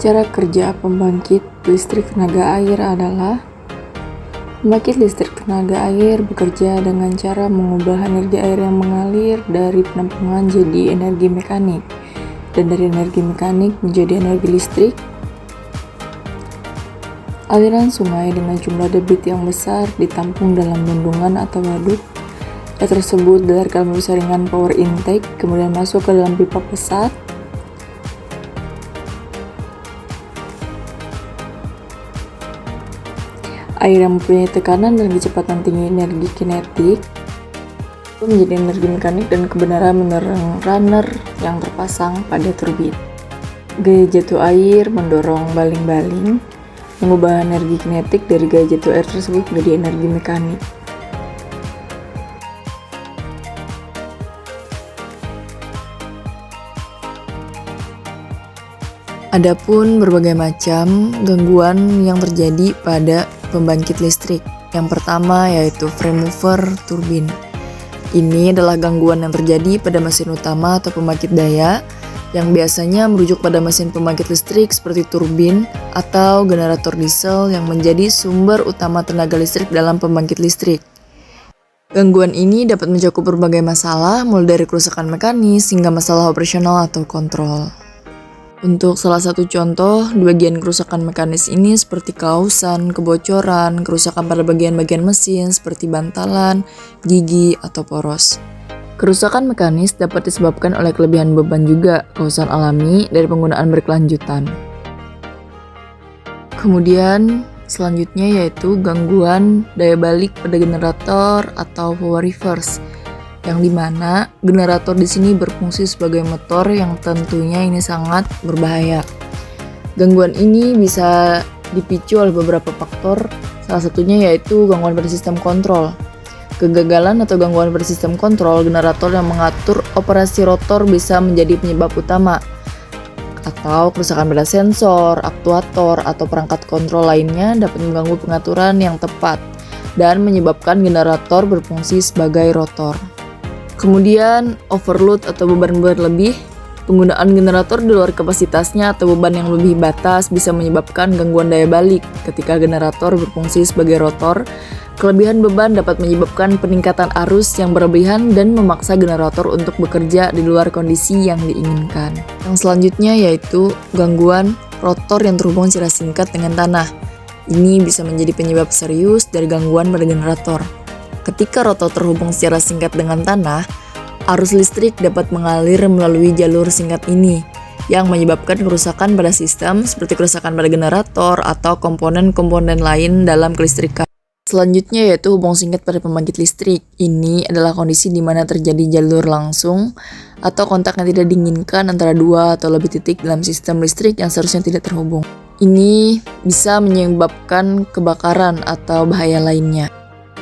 Cara kerja pembangkit listrik tenaga air adalah pembangkit listrik tenaga air bekerja dengan cara mengubah energi air yang mengalir dari penampungan jadi energi mekanik dan dari energi mekanik menjadi energi listrik. Aliran sungai dengan jumlah debit yang besar ditampung dalam bendungan atau waduk. Air tersebut dilarikan melalui saringan power intake, kemudian masuk ke dalam pipa pesat. Air yang mempunyai tekanan dan kecepatan tinggi energi kinetik itu menjadi energi mekanik dan kebenaran menurut runner yang terpasang pada turbin. Gaya jatuh air mendorong baling-baling, mengubah energi kinetik dari gaya jatuh air tersebut menjadi energi mekanik. Adapun berbagai macam gangguan yang terjadi pada pembangkit listrik. Yang pertama yaitu frame mover turbin. Ini adalah gangguan yang terjadi pada mesin utama atau pembangkit daya yang biasanya merujuk pada mesin pembangkit listrik seperti turbin atau generator diesel yang menjadi sumber utama tenaga listrik dalam pembangkit listrik. Gangguan ini dapat mencakup berbagai masalah, mulai dari kerusakan mekanis hingga masalah operasional atau kontrol. Untuk salah satu contoh, di bagian kerusakan mekanis ini seperti kelausan, kebocoran, kerusakan pada bagian-bagian mesin seperti bantalan, gigi, atau poros. Kerusakan mekanis dapat disebabkan oleh kelebihan beban juga, kerusakan alami dari penggunaan berkelanjutan. Kemudian, selanjutnya yaitu gangguan daya balik pada generator atau power reverse, yang dimana generator di sini berfungsi sebagai motor yang tentunya ini sangat berbahaya. Gangguan ini bisa dipicu oleh beberapa faktor, salah satunya yaitu gangguan pada sistem kontrol. Kegagalan atau gangguan pada sistem kontrol generator yang mengatur operasi rotor bisa menjadi penyebab utama, atau kerusakan pada sensor, aktuator, atau perangkat kontrol lainnya dapat mengganggu pengaturan yang tepat dan menyebabkan generator berfungsi sebagai rotor. Kemudian, overload atau beban lebih. Penggunaan generator di luar kapasitasnya atau beban yang lebih batas bisa menyebabkan gangguan daya balik. Ketika generator berfungsi sebagai rotor, kelebihan beban dapat menyebabkan peningkatan arus yang berlebihan dan memaksa generator untuk bekerja di luar kondisi yang diinginkan. Yang selanjutnya yaitu gangguan rotor yang terhubung secara singkat dengan tanah. Ini bisa menjadi penyebab serius dari gangguan pada generator. Ketika rotor terhubung secara singkat dengan tanah, arus listrik dapat mengalir melalui jalur singkat ini, yang menyebabkan kerusakan pada sistem seperti kerusakan pada generator atau komponen-komponen lain dalam kelistrikan. Selanjutnya yaitu hubung singkat pada pembangkit listrik. Ini adalah kondisi di mana terjadi jalur langsung atau kontak yang tidak diinginkan antara dua atau lebih titik dalam sistem listrik yang seharusnya tidak terhubung. Ini bisa menyebabkan kebakaran atau bahaya lainnya.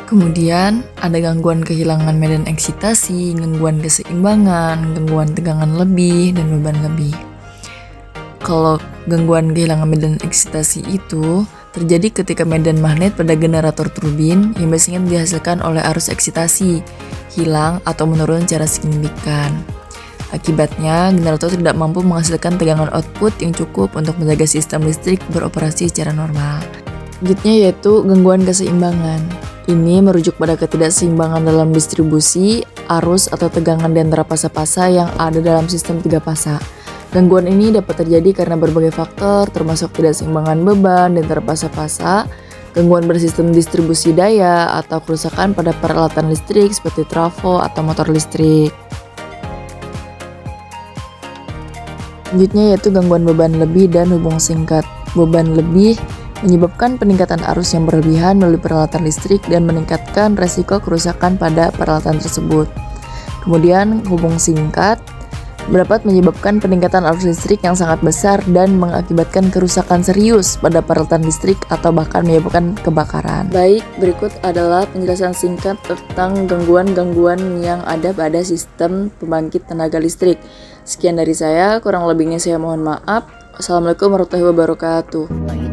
Kemudian ada gangguan kehilangan medan eksitasi, gangguan keseimbangan, gangguan tegangan lebih, dan beban lebih. Kalau gangguan kehilangan medan eksitasi itu terjadi ketika medan magnet pada generator turbin yang biasanya dihasilkan oleh arus eksitasi hilang atau menurun secara signifikan. Akibatnya, generator tidak mampu menghasilkan tegangan output yang cukup untuk menjaga sistem listrik beroperasi secara normal. Selanjutnya yaitu gangguan keseimbangan. Ini merujuk pada ketidakseimbangan dalam distribusi, arus atau tegangan di antara pasa-pasa yang ada dalam sistem 3 pasa. Gangguan ini dapat terjadi karena berbagai faktor, termasuk ketidakseimbangan beban di antara pasa-pasa, gangguan pada sistem distribusi daya, atau kerusakan pada peralatan listrik seperti trafo atau motor listrik. Selanjutnya yaitu gangguan beban lebih dan hubung singkat. Beban lebih menyebabkan peningkatan arus yang berlebihan melalui peralatan listrik dan meningkatkan resiko kerusakan pada peralatan tersebut. Kemudian, hubung singkat dapat menyebabkan peningkatan arus listrik yang sangat besar dan mengakibatkan kerusakan serius pada peralatan listrik atau bahkan menyebabkan kebakaran. Baik, berikut adalah penjelasan singkat tentang gangguan-gangguan yang ada pada sistem pembangkit tenaga listrik. Sekian dari saya, kurang lebihnya saya mohon maaf. Assalamualaikum warahmatullahi wabarakatuh.